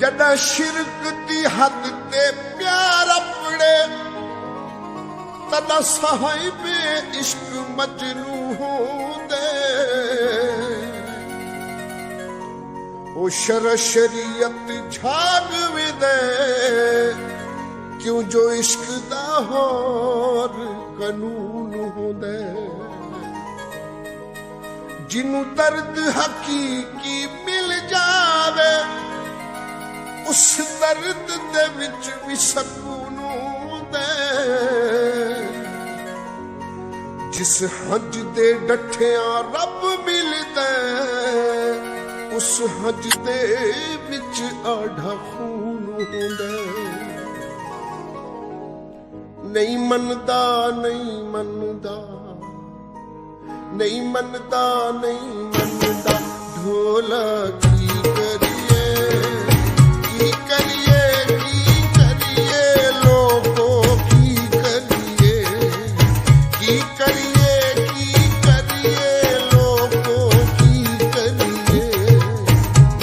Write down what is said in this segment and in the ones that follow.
जदा शिरक दी हद ते प्यार अपने तदा साहिबे इश्क मजनू होंदे ओ शरीयत झाग विदे क्यों जो इश्क दा होर कानून होंदे जिन्नू दर्द हकीकी मिल जावे उस दर्द दे विच भी सकून होंदे जिस हज दे डठियां रब मिलदे उस हज दे विच आढ़ा खून होंदे नहीं मनदा नहीं मनदा नहीं मनदा नहीं मनदा ढोला की करिए की करिए की करिए लोगों की करिए की करिए की करिए लोगों की करिए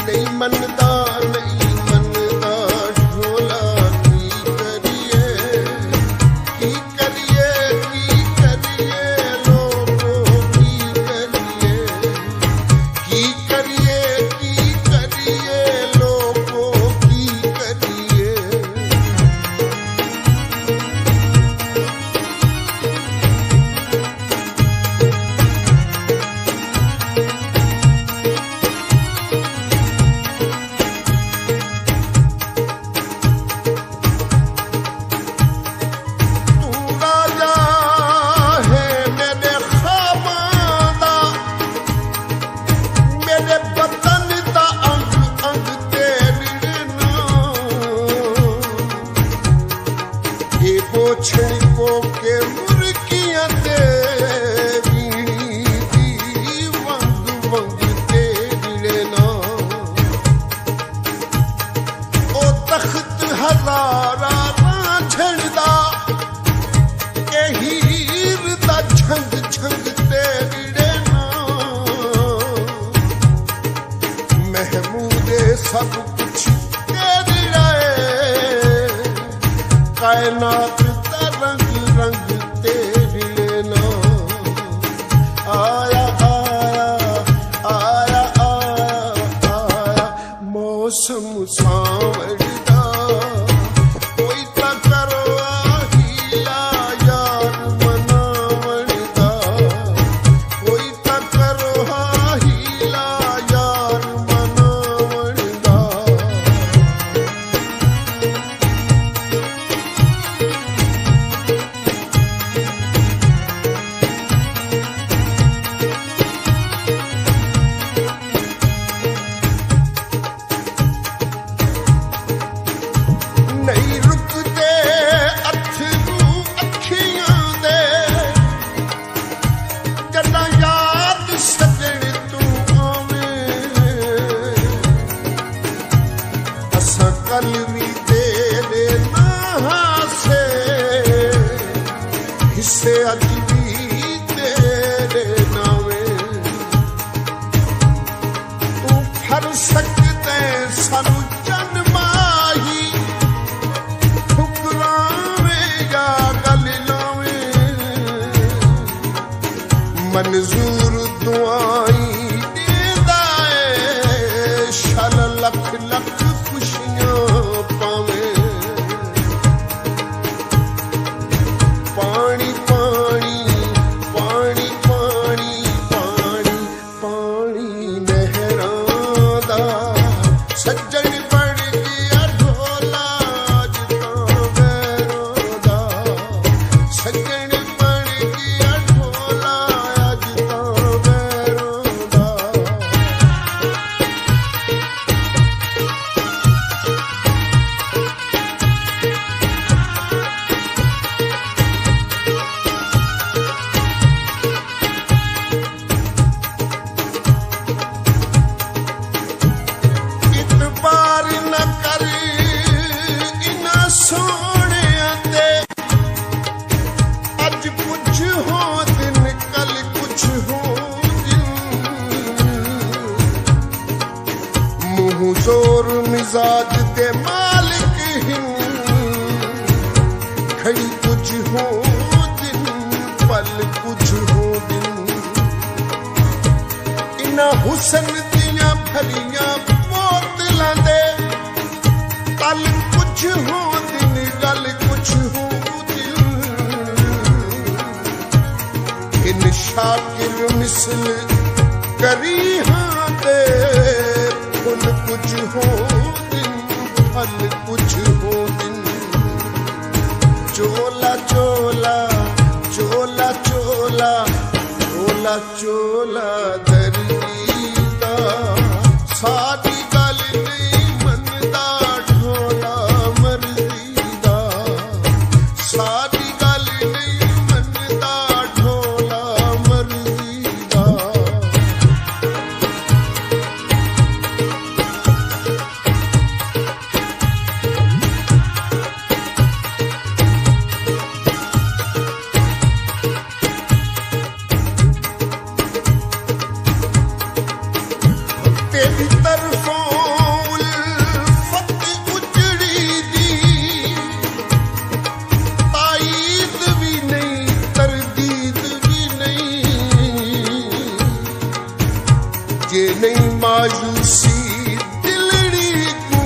नहीं मनदा नहीं मनदा ढोला की करिए की करिए की करिए लोगों की करिए की करिए की करिए लोगों की करिए तू राजा है मेरे ख्वाबां दा मेरे बदन दा अंग अंग तेरे नाम ये पोछड़ को के मुर्गियां तेरी वंग वंग तेरे नाम ओ तख्त हजारा झड़दा के हीर दा झंग झंग तेरे नाम महमूदे सब कुछ तेरे कायनात दा रंग रंग तेरे नाम आया आया आया आया आया मौसम सांवरदा कोई ता करो हीला यार मनावणदा कोई ता करो हीला यार मनावणदा नहीं रुकदे अथरू अखियां दे जदा याद सजण तू आवे असां कल भी तेरे नां से हिस्से अज भी तेरे नावे तू फर सकते सानू जन्माही ठुकरावे या गल लावे मंजूर दुआई देदा है शल लख लख खुशियां पावे पानी पानी पानी पानी पानी पानी नहरां दा सज्जन बन गया ढोला अज तां बैरों दा सज्जन बन गया ढोला अज तां बैरों मिजाज दे मालिक हिन घड़ी कुछ हो दिन पल कुछ हो दिन इना हुसन दियां भरियां बोतलां दे पल कुछ हो दिन गल कुछ हो दिन इन शाकिर मिसल करी हाँ दे फुल कुछ हो दिन फल कुछ हो दिन चोला चोला चोला चोला चोला चोला दरीदा साडी गल नहीं मनदा ढोला मर्जीदा साडी गल नहीं मनदा ढोला मर्जीदा तेरी तरफों उल्फत उजड़ी दी ताईद भी नहीं तरदीद भी नहीं ये नहीं मायूसी दिलड़ी को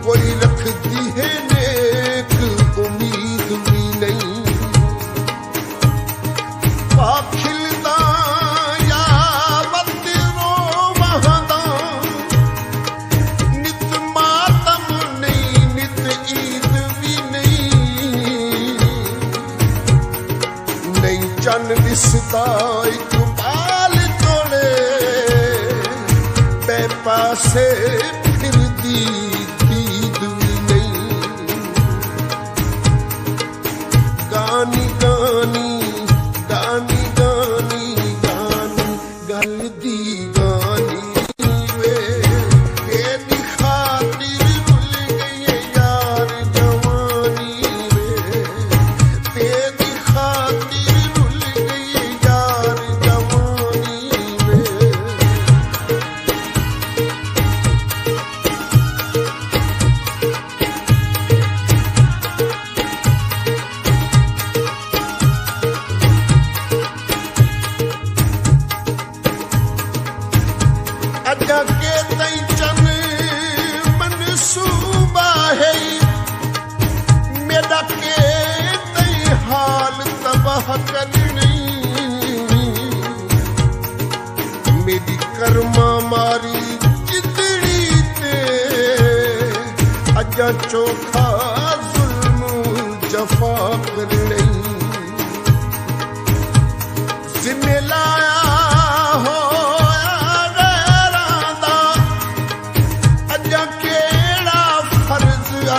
कोई रखती है नेक उम्मीद भी नहीं पाखिलदा चन दिसदा इकबाल तोड़े बे पासे फिरदी दीद भी नहीं गानी गानी गानी गानी गानी गल दी गानी वे तेरी खातिर भुल गई यार जवानी वे तेरी खातिर अजा के तई चन मनसूबा है मेरा के तई हाल तबाह करनी मेरी कर्मा मारी जितड़ी ते अजा चोखा जुल्म जफा करनी जिम्मे लाया हो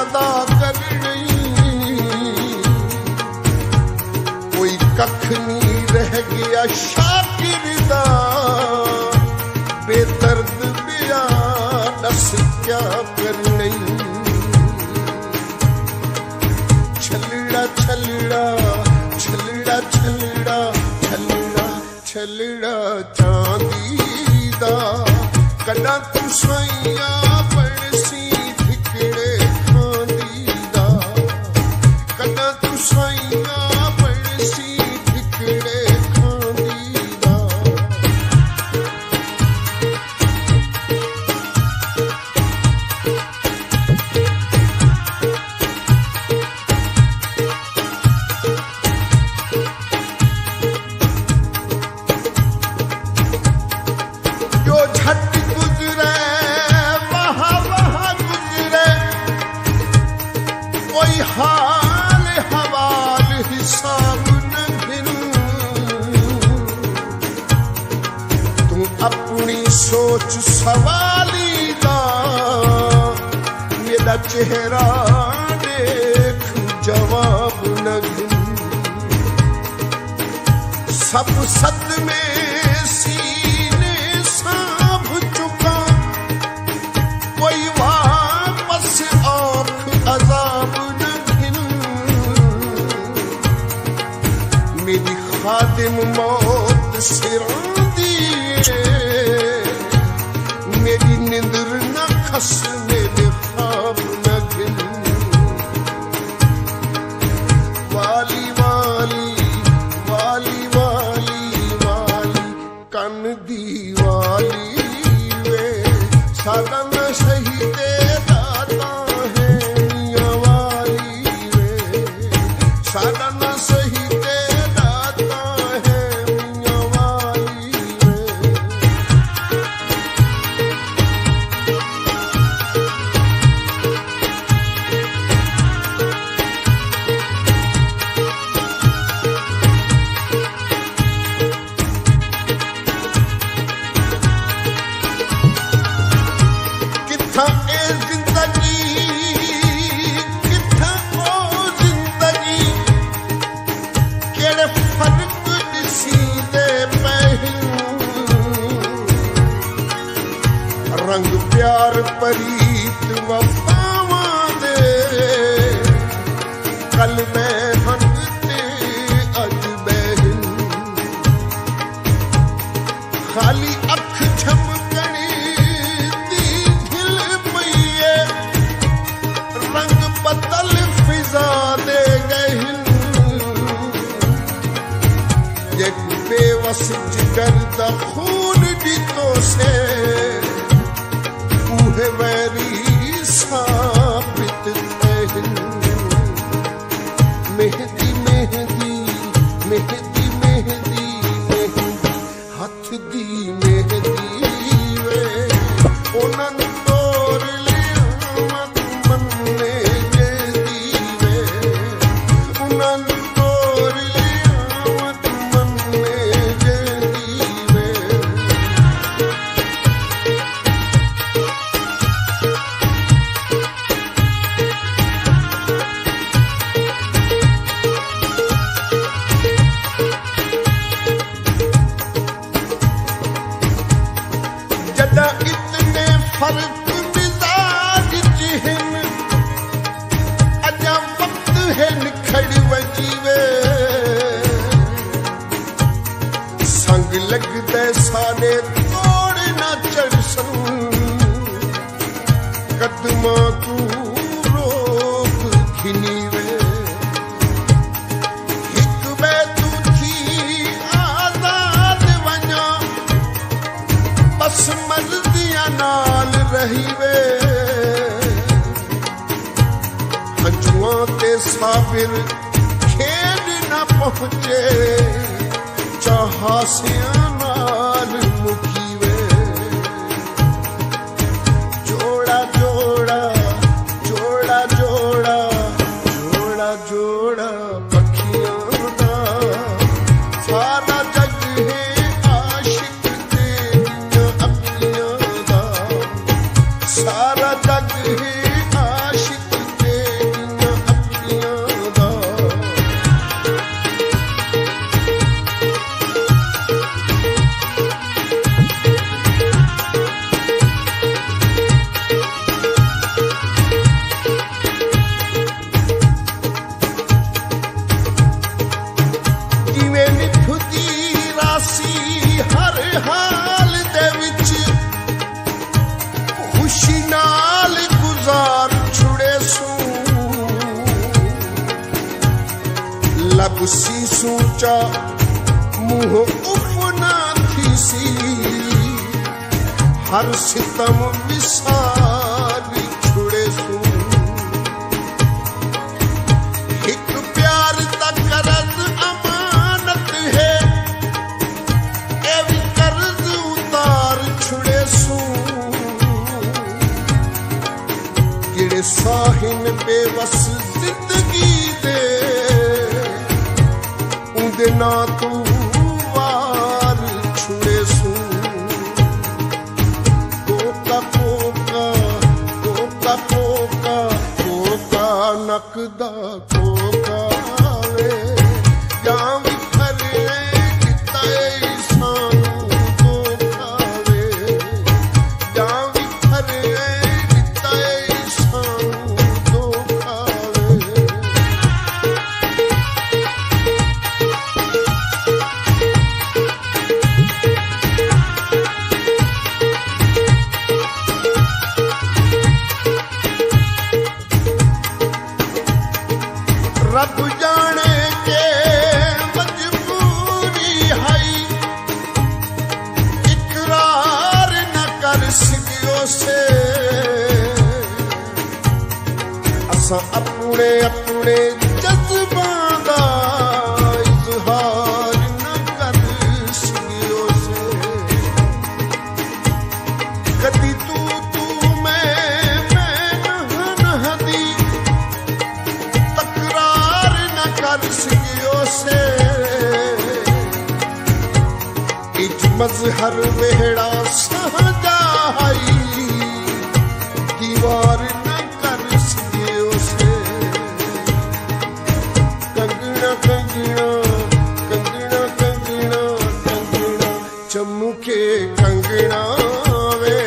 अदा करनी कोई कख नहीं रह गया शाकिर दा बेदर्द बिया दस क्या करनी छलड़ा छलड़ा छलड़ा छलड़ा छलड़ा छलड़ा चांदी दा कदा तू सोइया पड़सी ठिकड़े जो झट गुजरे वहाँ वहाँ गुजरे कोई हाल हवाल हिसाब न गिनू तुम अपनी सोच सवाली दा मेरा चेहरा देख जवाब न गिनू सब सद में सीने सांभ चुका कोई वापस आँख अजाब न गिनू मेरी खादिम मौत सिरां दी मेरी निंदर न खसने ने ख्वाब न गिन वाली वाली वाली वाली वाली कन दी वाली वे सादा न सही ते दाता है मियां वाली वे सादा न सही ते दाता है मियां वाली वे किथा ए जिंदगी किथा ओ जिंदगी केड़े फर्क दिसी दे पहलू रंग प्यार परीत वफावां दे कल मैं हंग ते अज बहन खाली अख झमकनी दी दिल पईए रंग बदल फिजा दे गहन ये बेवस जिगर दा खून दितो से उहे वैरी साबित तहन मेहदी मेहदी मेहदी मेहदी मेहदी हथ दी मेहदी वे उन्हां नूं तोड़ लिया मत मन्ने जेदी वे उन्हां नूं तोड़ लिया मत मन्ने जेदी वे जदा इतने फर्क मिजाज जिहन अजा वक्त है निखड़ वजीवे संग लगदे साने तोड़ ना चढ़सन कदमा तू रोक खिनीवे हिक वे तू थी आजाद वञा बस मर्दियां नाल रही वे हंजुआं ते साबिर खेड न पहुंचे चाहासियां नाल मुकी वे जोड़ा जोड़ा जोड़ा जोड़ा जोड़ा जोड़ा पखियां दा सारा जग है आशिक तेरियां अखियां दा सारा जग है आशिक तेरियां अखियां दा जिवें निभदी रासी हर हाल दे विच खुशी नाल गुजार छुड़े सू लब सी सूचा मुंह उफना थी सी हर सितम विसार छुड़े सू एक प्यार दा करज अमानत है ए भी कर्ज उतार छुड़े सू जेड़े साहिन बेवस जिंदगी दे उंदे ना तू वार छुड़े सू कोका कोका कोका कोका कोका नकदा कोका वे जां भी खरे किता सानू कोका वे जां भी खरे किता सानू कोका वे मजहर वेड़ा सहजाई दीवार न कर सके उसे कंगना कंगना कंगना कंगना कंगना चमके कंगना वे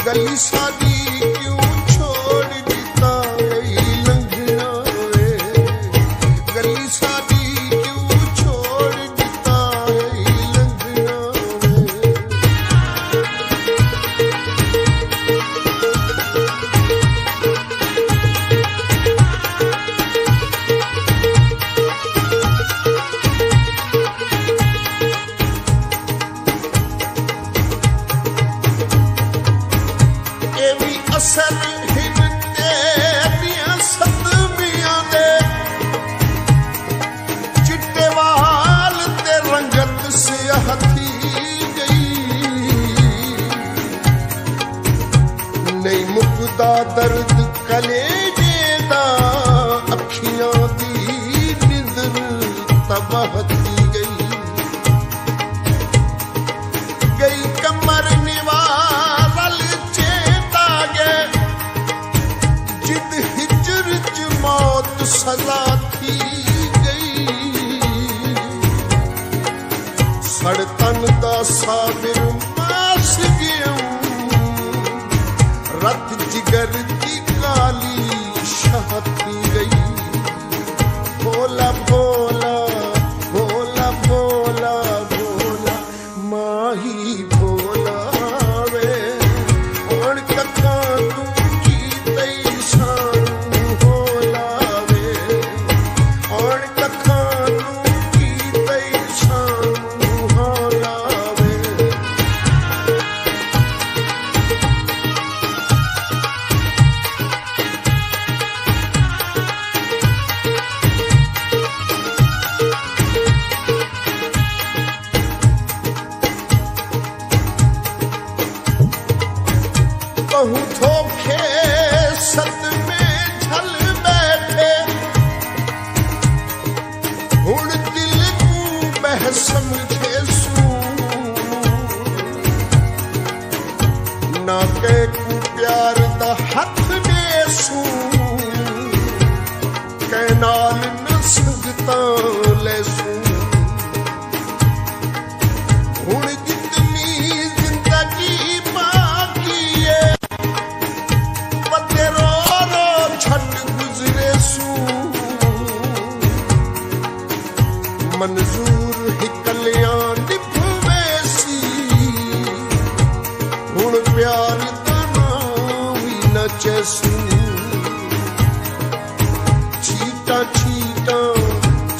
गली सादी क्यों छोड़ दिता लंघना वे गली सादी क्यों छोड़ दिता लंघना वे एवी असर हिरते दियां सदमियां दे चिट्टे वाल ते रंगत सियाहती गई नहीं मुकदा दर्द कलेजे दा अखियां दी निंदर तबाहती गई कमर निवारल चेता गे जिद हिजर च मौत सजा थी गई सड़तन दा साबिर मास गयूं रत जिगर दी काली शहती गई भोला भोला भोला भोला भोला माही भोला वे और कथा तू की तई शान भोला वे और कथा तू की तई शान भोला वे कहूँ धोखे सत में झल बैठे हुण दिल को बह समझे सू ना के को प्यार दा हथ दे सू कै नाल न संगता ले सू हुण जितनी जिंदगी बाकी है मंजूर हिकलियां निभवेसी हुण प्यार दा नाम ही न चैसू चीटा चीटा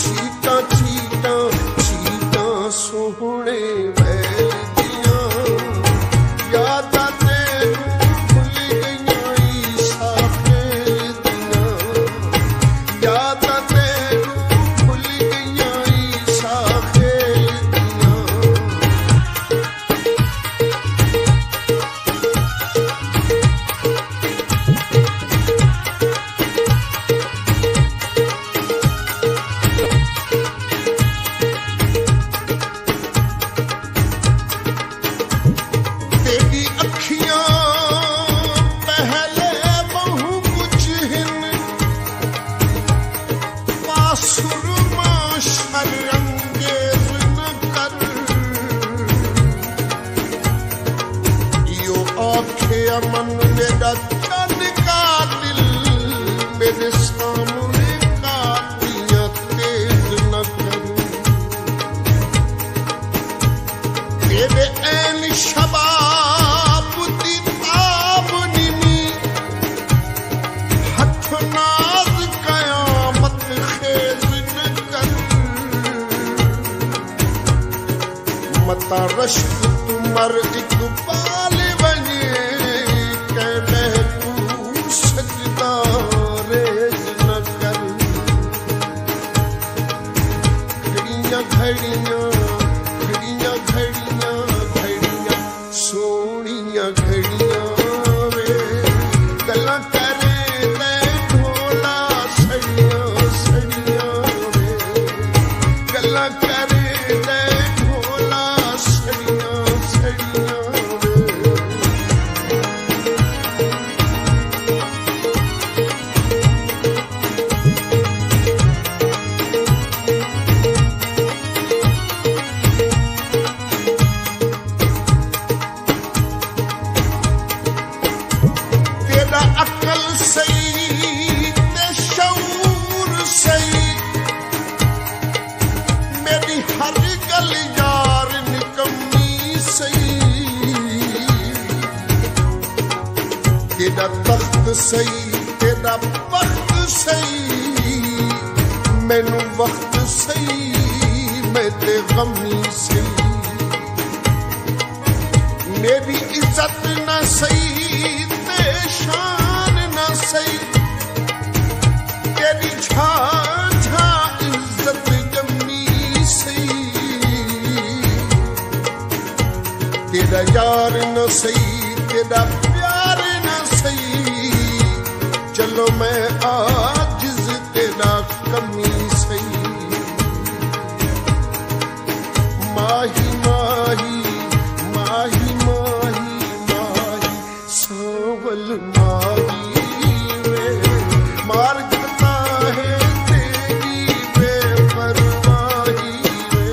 चीटा चीटा चीटा सोहणे वैल दियां यादां तेनू भुल गईयां ईसा फेल दियां यादां तेनू भुल गईयां ईसा फेल दियां तेरी अखियां पहले बहु कुछ हिन पासुरमा शरंगेज न कर यो आखे मन मेरा चन का दिल मेरे सामने कातियां तेज न कर तेरे ऐन शबाब दी ताब निमी हथ नाज कयामत खेज न कर मता रश्क तुमर इकबाल बने कै महबूब सजदा रेज न कर घड़ियां घड़ियां घड़ियां घड़ियां घड़ियां सोनियां घड़ियां वे गल्लां करे ते ढोला सड़ियां सड़ियां वे गल्लां करे ते ढोला सड़ियां हर गल यार निकम्मी सही, तेरा तख्त सही तेरा वक्त सही, मैनू वक्त सही मैं ते गमी सही, मेरी इज्जत ना सही ते शान ना सही, तेरी झा झा इज्जत जमी सही, तेरा यार न सही तेरा प्यार न सही, चलो मैं आजिज़ तेरा कमी सही, माही माही माही माही माही सावल माही वे, मार करता है तेरी बेपरवाही वे,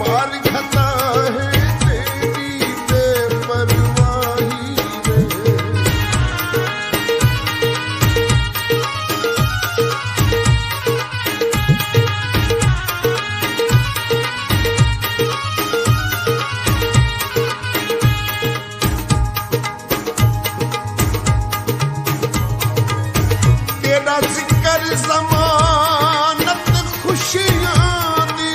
मार खाता है तेरी बेपरवाही वे। तेरा जिक्र ज़मानत खुशियां दी,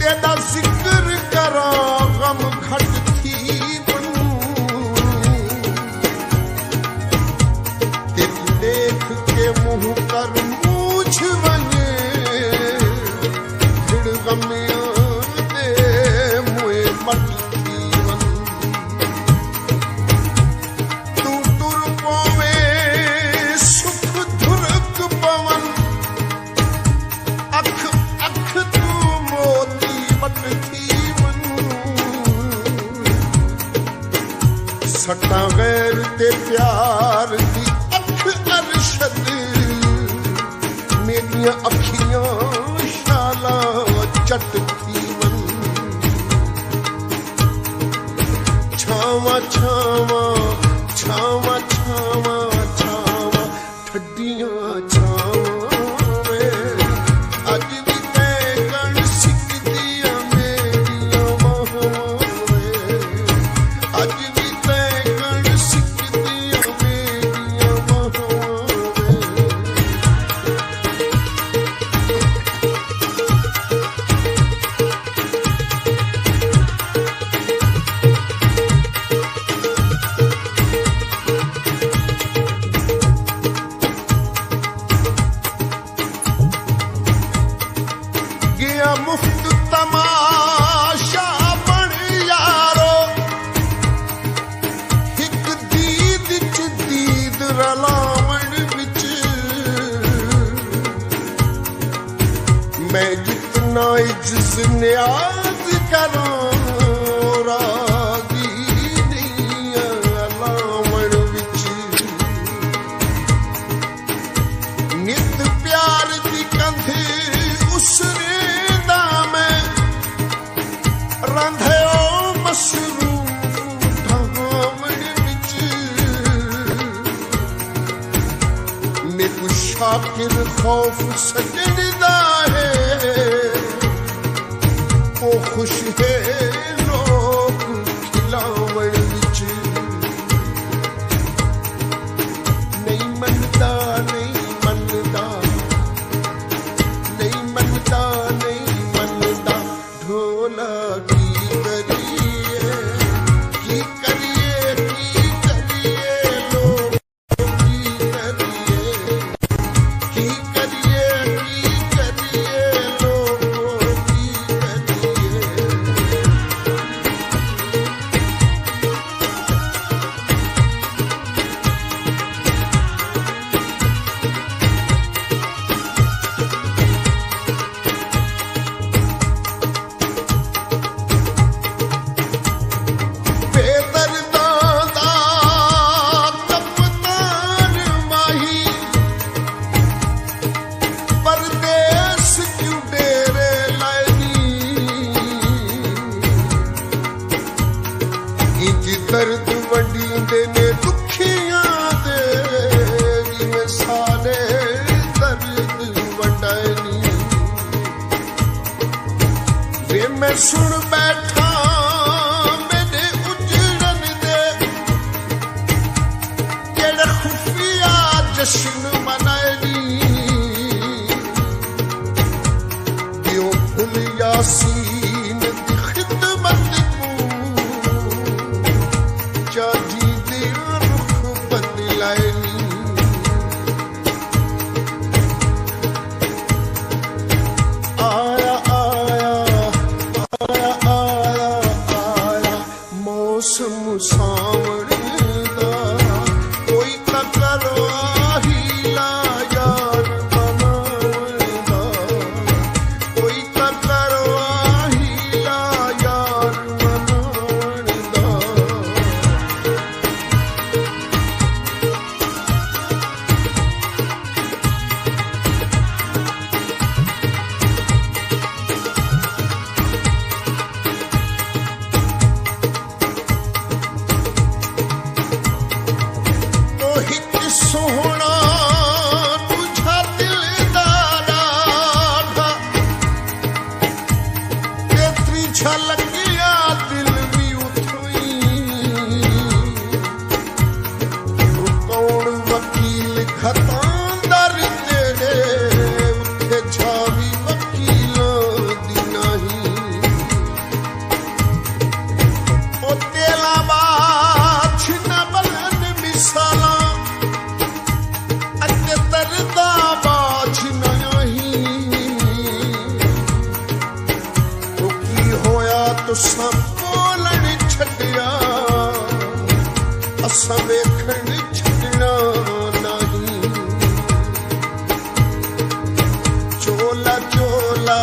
तेरा जिक्र करा गम घट थी बनू, तेरी देख के मुंह कर मूछ वने, फिर गमियां दे मुए मट थी वन, तू तुर पोवे सुख धुरक पवन, अख अख तू मोती मट थी बनू, सट्टा गैर ते प्यार दी अख अरशद, मेरियां अखियां शाला चट थी वन, छावा छावा छावा छावा छावा ठड्डियां छावे, अज भी तैं गण सिकदियां मेरियां माहवे, अज भी तैं गण सिकदियां मेरियां माहवे। गया मुफ्त तमाशा बन यारो, एक दीद च दीद रलावण विच, मैं जितना इज्ज न्याज करूं रागी नहीं अलावण विच, नित प्यार दी कंधे उसरे रंधयो मसरूफ ढावण विच, मेकू शाकिर खौफ सजदा है, ओ खुश है लोग खिलावण विच, नहीं मनदा नहीं मनदा नहीं मनदा नहीं मनदा, ढोला की करिए लोग की करिए लोगों की करिए। दर्द वंडींदे ने दुखियां दे जिवें सारे दर्द वंडानी मैं सुन बैठा मेरे उजड़न दे जेड़े खुफिया जश्न मनाएगी दियो फुल यासीन दी खिदमत को चाजी दे रुख बदलाएगी सावण दा कोई ना करो हीला यार बनावण दा कोई ना करो हीला यार बनावण दा सोहना तुझा दिलदारा तेरी झलकिया दिल भी उठोई कौन वकील खतांदर तेरे उठे छावी वकीलों दी नहीं ओ तेला बाछ न बलन मिसाला तो सब बोलन छड़िया असा वेखण छड़ना नहीं चोला चोला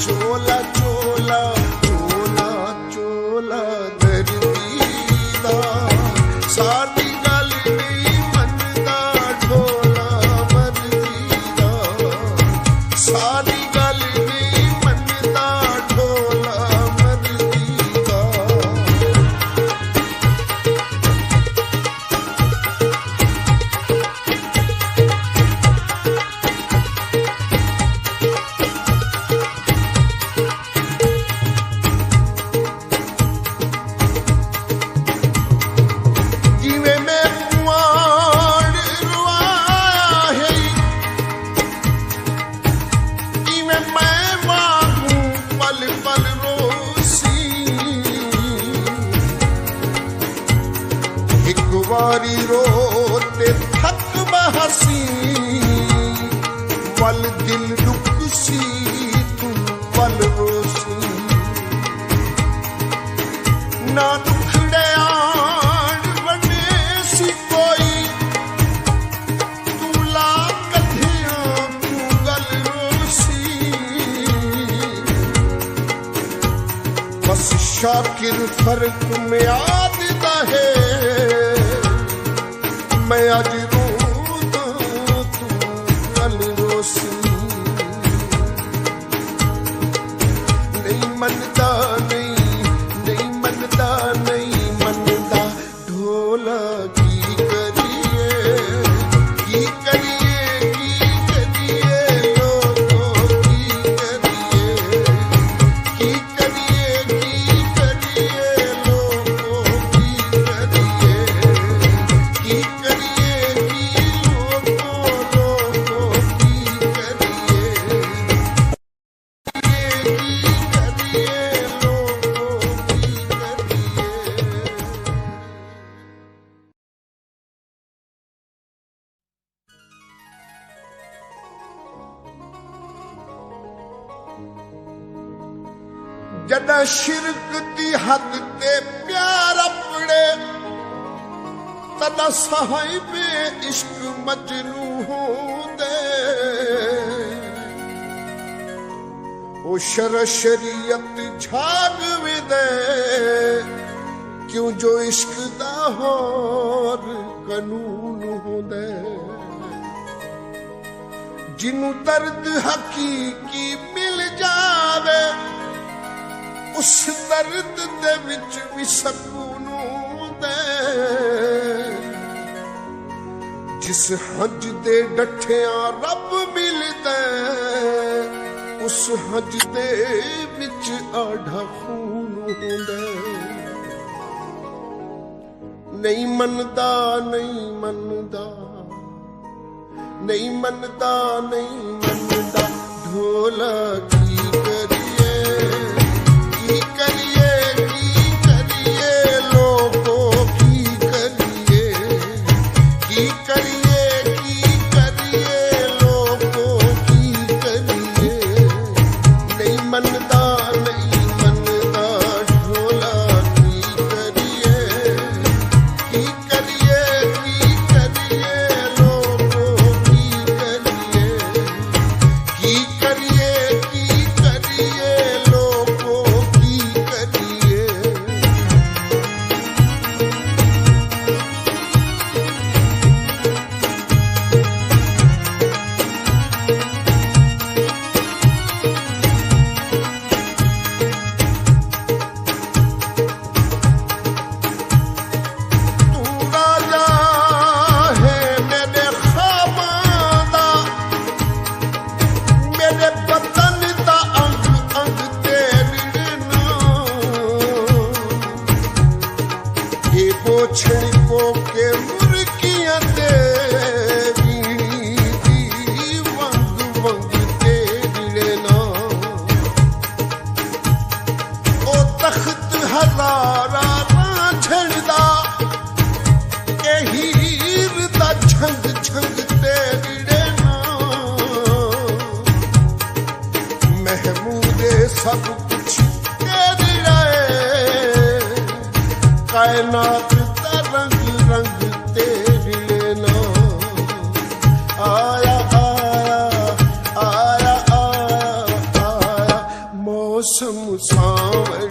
चोला चोला चोला चोला दर्दी दा साडी गल नहीं मनदा ढोला मर्दी दा साडी गल नहीं मनदा ढोला वारी रोते थक बहसी वल दिल रुकसी तू वल रोसी ना दुखड़े आड़ बने सी कोई तू ला कथिया तू गल रोसी बस शाकिर फर्क में आददा है मैं आज रोदा तू कल रोसी नहीं मनदा नहीं मनदा नहीं मनदा ढोला की करिए की करिए की करिए लोगों की करिए की करिए की करिए लोगों की करिए जदा शिरक दी हद ते प्यार अपने तदा साहिबे इश्क मजनू होंदे ओ शरीयत झाग विदे क्यों जो इश्क दा होर कानून होंदे जिन्नू दर्द हकीकी मिल जावे उस दर्द दे विच भी सकून होंदे जिस हज दे डठिया रब मिलदे उस हज दे विच आढ़ा खून हुंदा नहीं मनदा नहीं मनदा नहीं मनदा नहीं मनदा ढोला की करिए की करिए की करिए लोगों की करिए की करिए की करिए लोगों की करिए नहीं मनदा नहीं मनदा ढोला की करिए की करिए की करिए लोगों की करिए की करिए की करिए लोगों की करिए तू राजा है मेरे ख्वाबां दा मेरे बदन दा अंग अंग तेरे नाम ये पोछड़ी को के मुर्गियां तेरी वंग वंग तेरे नाम ओ तख्त हजारा रांझणदा के हीर दा झंग झंग तेरे नाम महमूदे सब कुछ तेरी राय कायनात दा रंग रंग तेरे नाम आया आया आया आया आया मौसम सावन